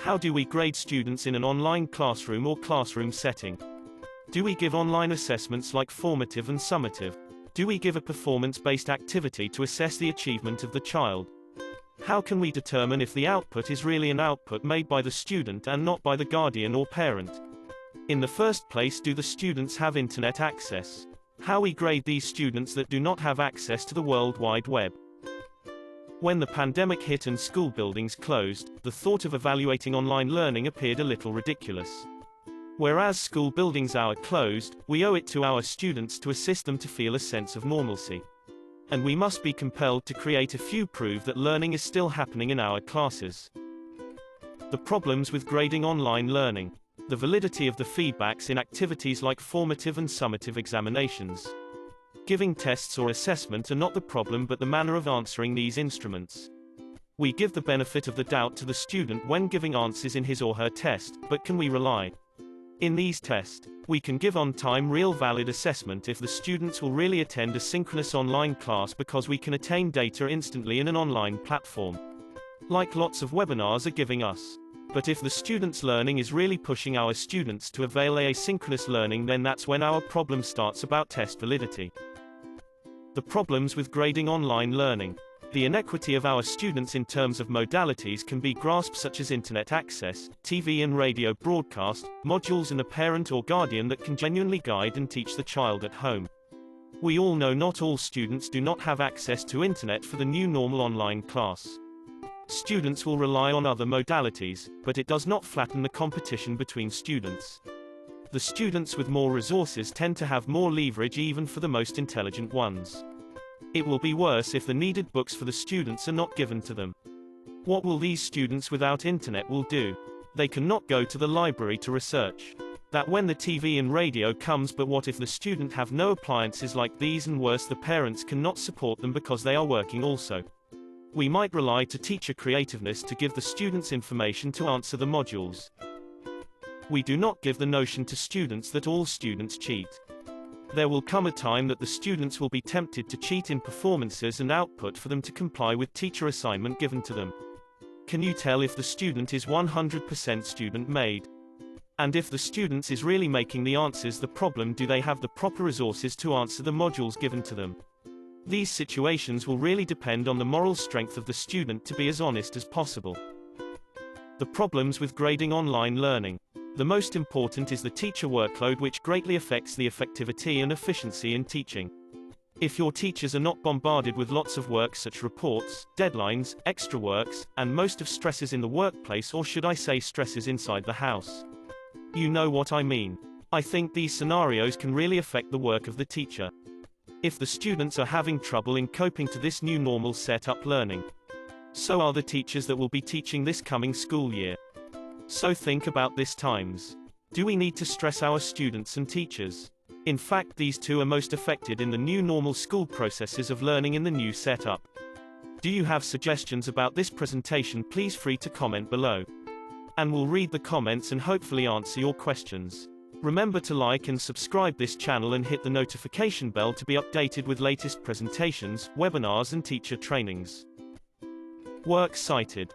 How do we grade students in an online classroom or classroom setting? Do we give online assessments like formative and summative? Do we give a performance-based activity to assess the achievement of the child? How can we determine if the output is really an output made by the student and not by the guardian or parent? In the first place, do the students have internet access? How we grade these students that do not have access to the World Wide Web? When the pandemic hit and school buildings closed, the thought of evaluating online learning appeared a little ridiculous. Whereas school buildings are closed, we owe it to our students to assist them to feel a sense of normalcy. And we must be compelled to create a few proof that learning is still happening in our classes. The problems with grading online learning. The validity of the feedbacks in activities like formative and summative examinations. Giving tests or assessment are not the problem but the manner of answering these instruments. We give the benefit of the doubt to the student when giving answers in his or her test, but can we rely? In these tests, we can give on-time real valid assessment if the students will really attend a synchronous online class because we can attain data instantly in an online platform. Like lots of webinars are giving us. But if the student's learning is really pushing our students to avail asynchronous learning, then that's when our problem starts about test validity. The problems with grading online learning. The inequity of our students in terms of modalities can be grasped, such as internet access, TV and radio broadcast, modules, and a parent or guardian that can genuinely guide and teach the child at home. We all know not all students do not have access to internet for the new normal online class. Students will rely on other modalities, but it does not flatten the competition between students. The students with more resources tend to have more leverage even for the most intelligent ones. It will be worse if the needed books for the students are not given to them. What will these students without internet will do? They cannot go to the library to research. That when the TV and radio comes, but what if the student have no appliances like these, and worse, the parents cannot support them because they are working also? We might rely to teacher creativeness to give the students information to answer the modules. We do not give the notion to students that all students cheat. There will come a time that the students will be tempted to cheat in performances and output for them to comply with teacher assignment given to them. Can you tell if the student is 100% student-made? And if the student is really making the answers the problem, do they have the proper resources to answer the modules given to them? These situations will really depend on the moral strength of the student to be as honest as possible. The problems with grading online learning. The most important is the teacher workload, which greatly affects the effectivity and efficiency in teaching. If your teachers are not bombarded with lots of work, such reports, deadlines, extra works, and most of stresses in the workplace, or should I say stresses inside the house. You know what I mean. I think these scenarios can really affect the work of the teacher. If the students are having trouble in coping to this new normal set-up learning, so are the teachers that will be teaching this coming school year. So think about this times. Do we need to stress our students and teachers? In fact, these two are most affected in the new normal school processes of learning in the new setup. Do you have suggestions about this presentation? Please free to comment below. And we'll read the comments and hopefully answer your questions. Remember to like and subscribe this channel and hit the notification bell to be updated with latest presentations, webinars and teacher trainings. Works cited.